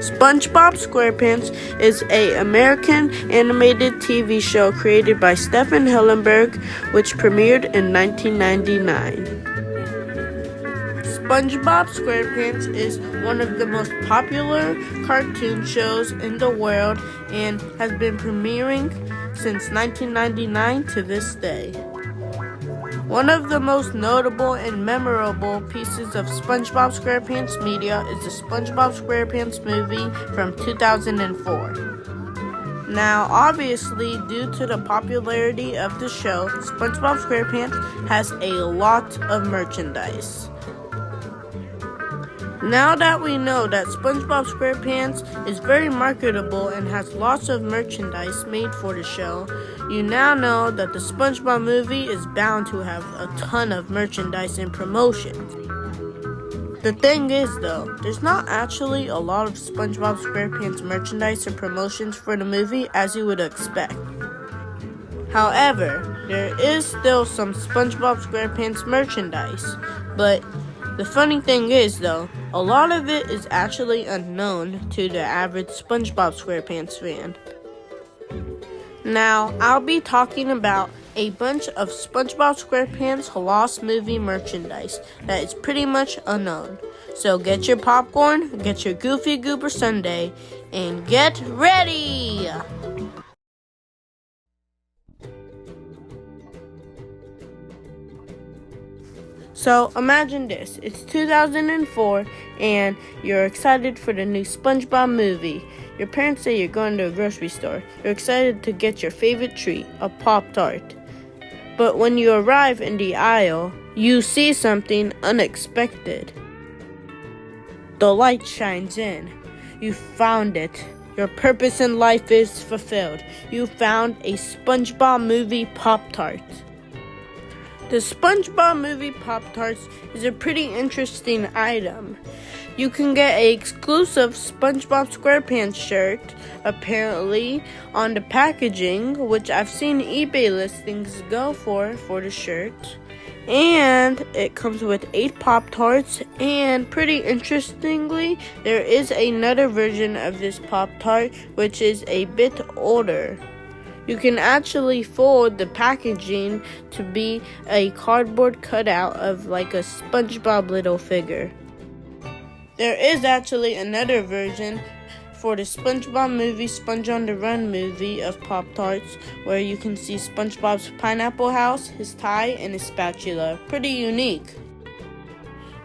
SpongeBob SquarePants is an American animated TV show created by Stephen Hillenburg, which premiered in 1999. SpongeBob SquarePants is one of the most popular cartoon shows in the world and has been premiering since 1999 to this day. One of the most notable and memorable pieces of SpongeBob SquarePants media is the SpongeBob SquarePants movie from 2004. Now, obviously, due to the popularity of the show, SpongeBob SquarePants has a lot of merchandise. Now that we know that SpongeBob SquarePants is very marketable and has lots of merchandise made for the show, you now know that the SpongeBob movie is bound to have a ton of merchandise and promotions. The thing is though, there's not actually a lot of SpongeBob SquarePants merchandise and promotions for the movie as you would expect. However, there is still some SpongeBob SquarePants merchandise, but the funny thing is, though, a lot of it is actually unknown to the average SpongeBob SquarePants fan. Now, I'll be talking about a bunch of SpongeBob SquarePants Lost movie merchandise that is pretty much unknown. So get your popcorn, get your Goofy Goober sundae, and get ready! So imagine this, it's 2004 and you're excited for the new SpongeBob movie. Your parents say you're going to a grocery store. You're excited to get your favorite treat, a Pop-Tart. But when you arrive in the aisle, you see something unexpected. The light shines in. You found it. Your purpose in life is fulfilled. You found a SpongeBob movie Pop-Tart. The SpongeBob movie Pop-Tarts is a pretty interesting item. You can get an exclusive SpongeBob SquarePants shirt, apparently, on the packaging, which I've seen eBay listings go for the shirt. And it comes with 8 Pop-Tarts, and pretty interestingly, there is another version of this Pop-Tart, which is a bit older. You can actually fold the packaging to be a cardboard cutout of like a SpongeBob little figure. There is actually another version for the SpongeBob movie, Sponge on the Run movie of Pop-Tarts, where you can see SpongeBob's pineapple house, his tie, and his spatula. Pretty unique.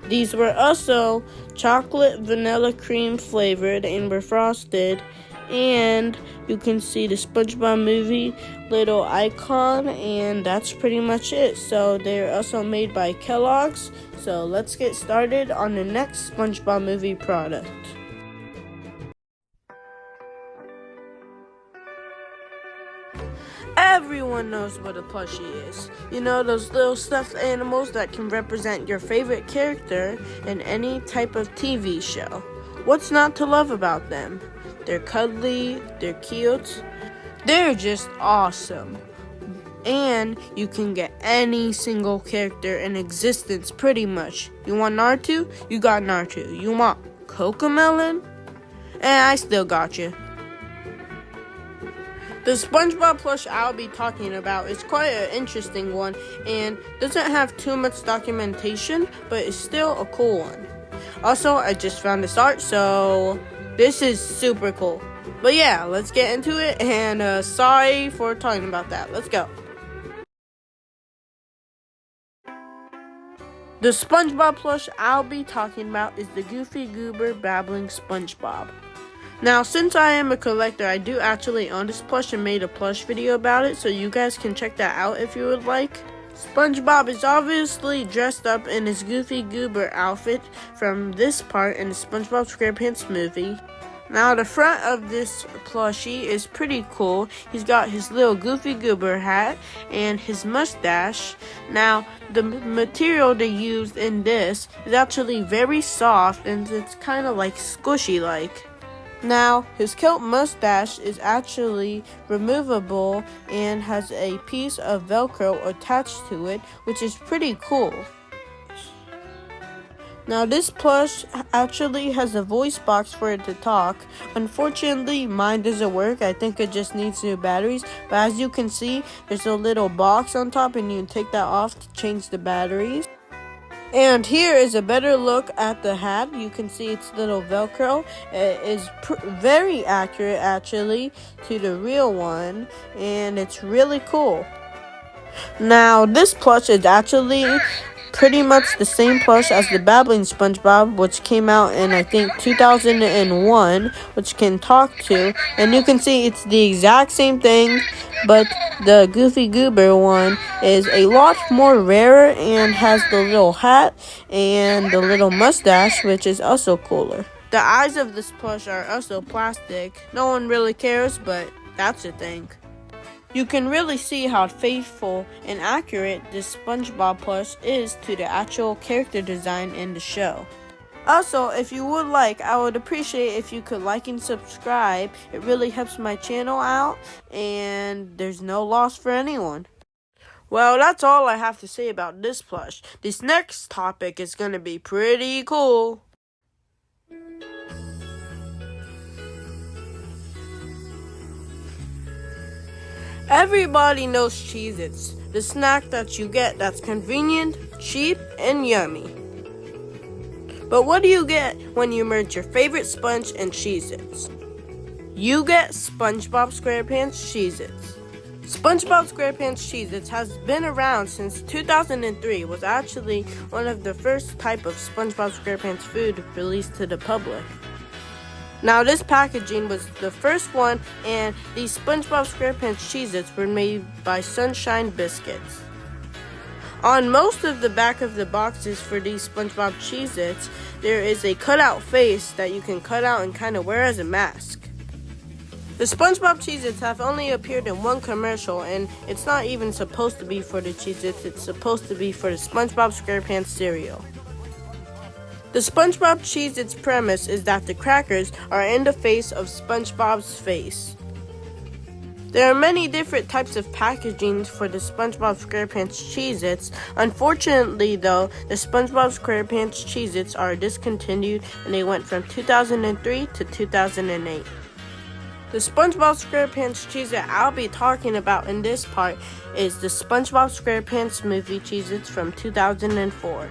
These were also chocolate vanilla cream flavored and were frosted. And you can see the SpongeBob movie little icon, and that's pretty much it. So they're also made by Kellogg's. So let's get started on the next SpongeBob movie product. Everyone knows what a plushie is. You know, those little stuffed animals that can represent your favorite character in any type of TV show. What's not to love about them? They're cuddly, they're cute, they're just awesome. And you can get any single character in existence pretty much. You want Naruto? You got Naruto. You want Cocomelon? I still got you. The SpongeBob plush I'll be talking about is quite an interesting one and doesn't have too much documentation, but it's still a cool one. Also, I just found this art, so this is super cool. But yeah, let's get into it, and sorry for talking about that. Let's go. The SpongeBob plush I'll be talking about is the Goofy Goober Babbling SpongeBob. Now, since I am a collector, I do actually own this plush and made a plush video about it, so you guys can check that out if you would like. SpongeBob is obviously dressed up in his Goofy Goober outfit from this part in the SpongeBob SquarePants movie. Now, the front of this plushie is pretty cool. He's got his little Goofy Goober hat and his mustache. Now, the material they used in this is actually very soft and it's kind of like squishy-like. Now, his kilt mustache is actually removable and has a piece of Velcro attached to it, which is pretty cool. Now this plush actually has a voice box for it to talk. Unfortunately, mine doesn't work. I think it just needs new batteries. But as you can see, there's a little box on top and you can take that off to change the batteries. And here is a better look at the hat. You can see its little Velcro. It is very accurate actually to the real one, and it's really cool. Now this plush is actually pretty much the same plush as the Babbling SpongeBob, which came out in I think 2001, which can talk to, and you can see it's the exact same thing, but the Goofy Goober one is a lot more rarer and has the little hat and the little mustache, which is also cooler. The eyes of this plush are also plastic. No one really cares, but that's a thing. You can really see how faithful and accurate this SpongeBob plush is to the actual character design in the show. Also, if you would like, I would appreciate if you could like and subscribe. It really helps my channel out, and there's no loss for anyone. Well, that's all I have to say about this plush. This next topic is going to be pretty cool. Everybody knows Cheez-Its, the snack that you get that's convenient, cheap, and yummy. But what do you get when you merge your favorite sponge and Cheez-Its? You get SpongeBob SquarePants Cheez-Its. SpongeBob SquarePants Cheez-Its has been around since 2003. It was actually one of the first type of SpongeBob SquarePants food released to the public. Now this packaging was the first one, and these SpongeBob SquarePants Cheez-Its were made by Sunshine Biscuits. On most of the back of the boxes for these SpongeBob Cheez-Its, there is a cutout face that you can cut out and kind of wear as a mask. The SpongeBob Cheez-Its have only appeared in one commercial, and it's not even supposed to be for the Cheez-Its, it's supposed to be for the SpongeBob SquarePants cereal. The SpongeBob Cheez-Its premise is that the crackers are in the face of SpongeBob's face. There are many different types of packaging for the SpongeBob SquarePants Cheez-Its. Unfortunately though, the SpongeBob SquarePants Cheez-Its are discontinued, and they went from 2003 to 2008. The SpongeBob SquarePants Cheez-It I'll be talking about in this part is the SpongeBob SquarePants movie Cheez-Its from 2004.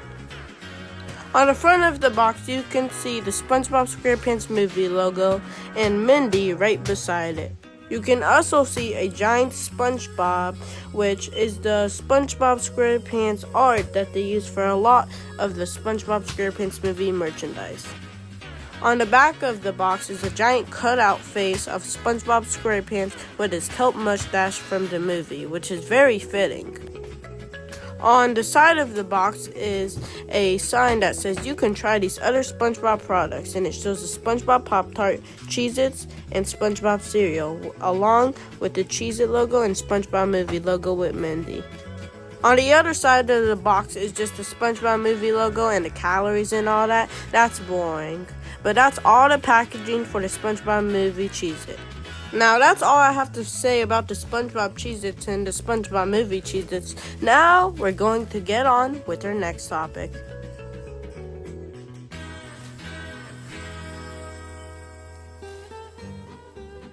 On the front of the box, you can see the SpongeBob SquarePants movie logo and Mindy right beside it. You can also see a giant SpongeBob, which is the SpongeBob SquarePants art that they use for a lot of the SpongeBob SquarePants movie merchandise. On the back of the box is a giant cutout face of SpongeBob SquarePants with his kelp mustache from the movie, which is very fitting. On the side of the box is a sign that says you can try these other SpongeBob products, and it shows the SpongeBob Pop-Tart, Cheez-Its, and SpongeBob cereal, along with the Cheez-It logo and SpongeBob movie logo with Mindy. On the other side of the box is just the SpongeBob movie logo and the calories and all that. That's boring. But that's all the packaging for the SpongeBob movie Cheez-It. Now that's all I have to say about the SpongeBob Cheez-Its and the SpongeBob movie Cheez-Its. Now we're going to get on with our next topic.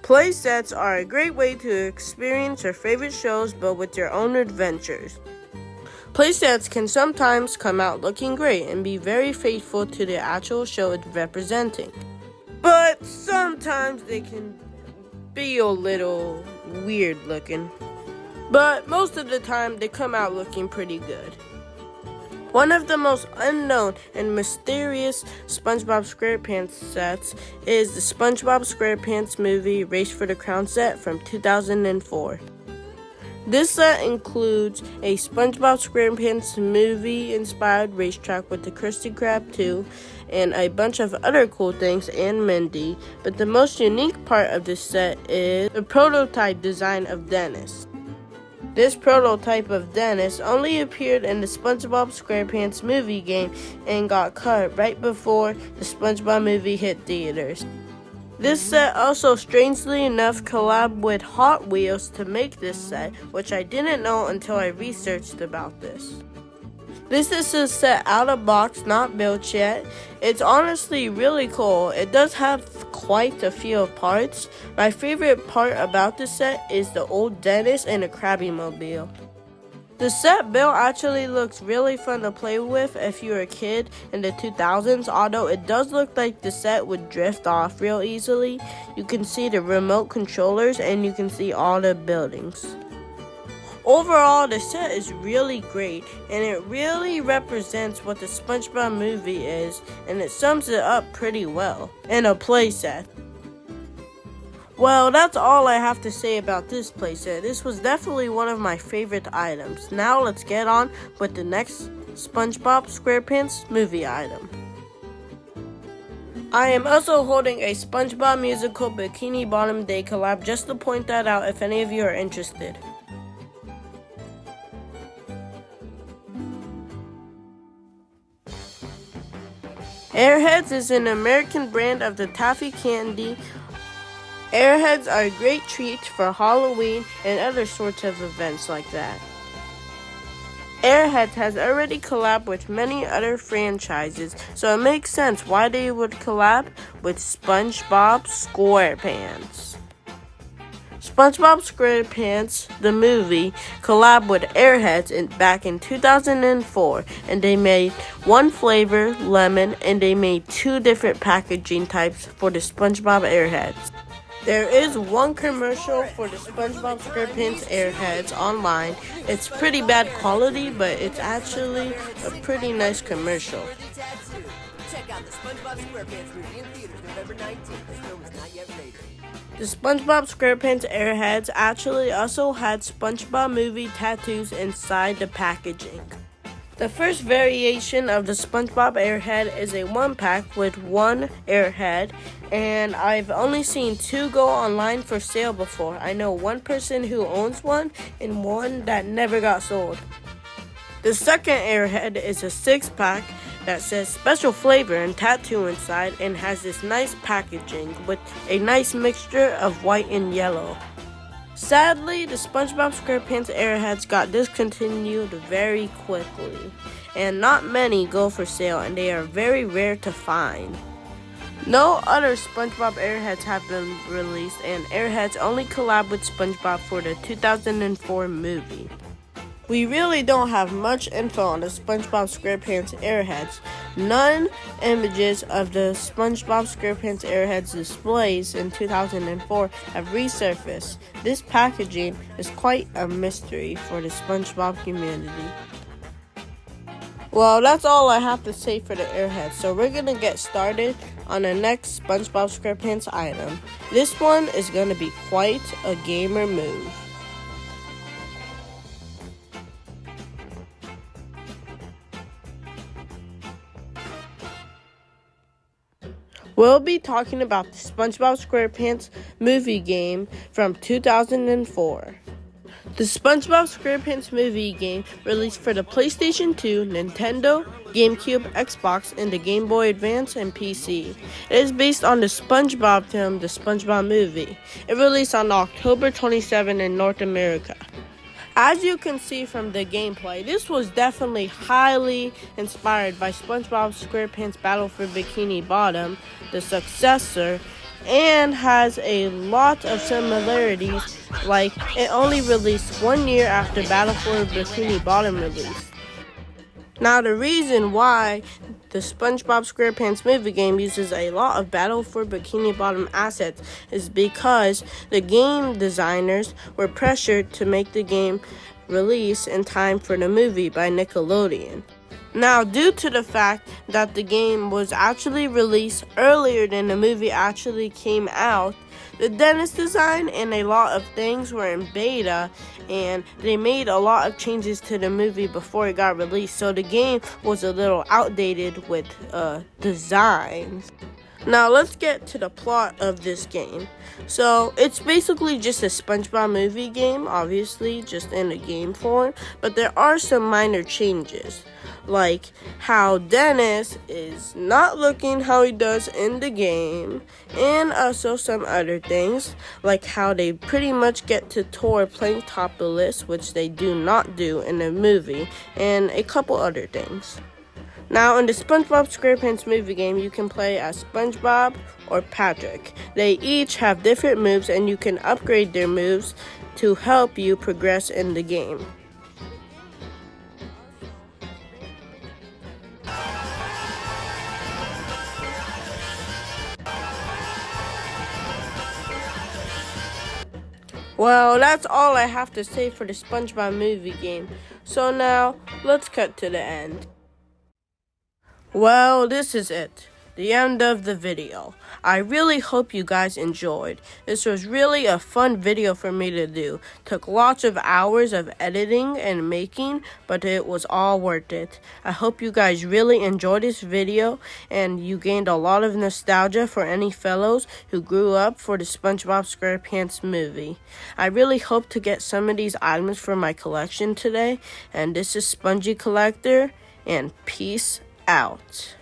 Play sets are a great way to experience your favorite shows, but with your own adventures. Playsets can sometimes come out looking great and be very faithful to the actual show it's representing. But sometimes they can be a little weird looking. But most of the time they come out looking pretty good. One of the most unknown and mysterious SpongeBob SquarePants sets is the SpongeBob SquarePants movie Race for the Crown set from 2004. This set includes a SpongeBob SquarePants movie-inspired racetrack with the Krusty Krab 2 and a bunch of other cool things and Mindy, but the most unique part of this set is the prototype design of Dennis. This prototype of Dennis only appeared in the SpongeBob SquarePants movie game and got cut right before the SpongeBob movie hit theaters. This set also, strangely enough, collabed with Hot Wheels to make this set, which I didn't know until I researched about this. This is a set out of box, not built yet. It's honestly really cool. It does have quite a few parts. My favorite part about the set is the old dentist and the Krabby Mobile. The set build actually looks really fun to play with if you're a kid in the 2000s, although it does look like the set would drift off real easily. You can see the remote controllers and you can see all the buildings. Overall, the set is really great, and it really represents what the SpongeBob movie is, and it sums it up pretty well in a playset. Well, that's all I have to say about this playset. This was definitely one of my favorite items. Now let's get on with the next SpongeBob SquarePants movie item. I am also holding a SpongeBob musical Bikini Bottom Day collab just to point that out if any of you are interested. Airheads is an American brand of the taffy candy. Airheads are a great treat for Halloween and other sorts of events like that. Airheads has already collabed with many other franchises, so it makes sense why they would collab with SpongeBob SquarePants. SpongeBob SquarePants, the movie, collabed with Airheads back in 2004, and they made one flavor, lemon, and they made 2 different packaging types for the SpongeBob Airheads. There is one commercial for the SpongeBob SquarePants Airheads online. It's pretty bad quality, but it's actually a pretty nice commercial. Check out the SpongeBob SquarePants movie in theaters November 19th. The film is not yet rated. The SpongeBob SquarePants Airheads actually also had SpongeBob movie tattoos inside the packaging. The first variation of the SpongeBob Airhead is a 1-pack with 1 Airhead, and I've only seen 2 go online for sale before. I know one person who owns one and one that never got sold. The second Airhead is a 6-pack that says special flavor and tattoo inside and has this nice packaging with a nice mixture of white and yellow. Sadly, the SpongeBob SquarePants Airheads got discontinued very quickly, and not many go for sale, and they are very rare to find. No other SpongeBob Airheads have been released, and Airheads only collab with SpongeBob for the 2004 movie. We really don't have much info on the SpongeBob SquarePants Airheads. None images of the SpongeBob SquarePants Airheads displays in 2004 have resurfaced. This packaging is quite a mystery for the SpongeBob community. Well, that's all I have to say for the Airheads, so we're going to get started on the next SpongeBob SquarePants item. This one is going to be quite a gamer move. We'll be talking about the SpongeBob SquarePants movie game from 2004. The SpongeBob SquarePants movie game released for the PlayStation 2, Nintendo, GameCube, Xbox, and the Game Boy Advance and PC. It is based on the SpongeBob film, The SpongeBob Movie. It released on October 27 in North America. As you can see from the gameplay, this was definitely highly inspired by SpongeBob SquarePants Battle for Bikini Bottom, the successor, and has a lot of similarities, like it only released 1 year after Battle for Bikini Bottom released. Now, the reason why the SpongeBob SquarePants movie game uses a lot of Battle for Bikini Bottom assets is because the game designers were pressured to make the game release in time for the movie by Nickelodeon. Now, due to the fact that the game was actually released earlier than the movie actually came out, the dentist design and a lot of things were in beta, and they made a lot of changes to the movie before it got released, so the game was a little outdated with designs. Now let's get to the plot of this game. So it's basically just a SpongeBob movie game, obviously, just in a game form, but there are some minor changes, like how Dennis is not looking how he does in the game, and also some other things, like how they pretty much get to tour playing Topless, which they do not do in the movie, and a couple other things. Now, in the SpongeBob SquarePants movie game, you can play as SpongeBob or Patrick. They each have different moves, and you can upgrade their moves to help you progress in the game. Well, that's all I have to say for the SpongeBob movie game. So now, let's cut to the end. Well, this is it. The end of the video. I really hope you guys enjoyed. This was really a fun video for me to do. Took lots of hours of editing and making, but it was all worth it. I hope you guys really enjoyed this video and you gained a lot of nostalgia for any fellows who grew up for the SpongeBob SquarePants movie. I really hope to get some of these items for my collection today. And this is Spongy Collector, and peace out.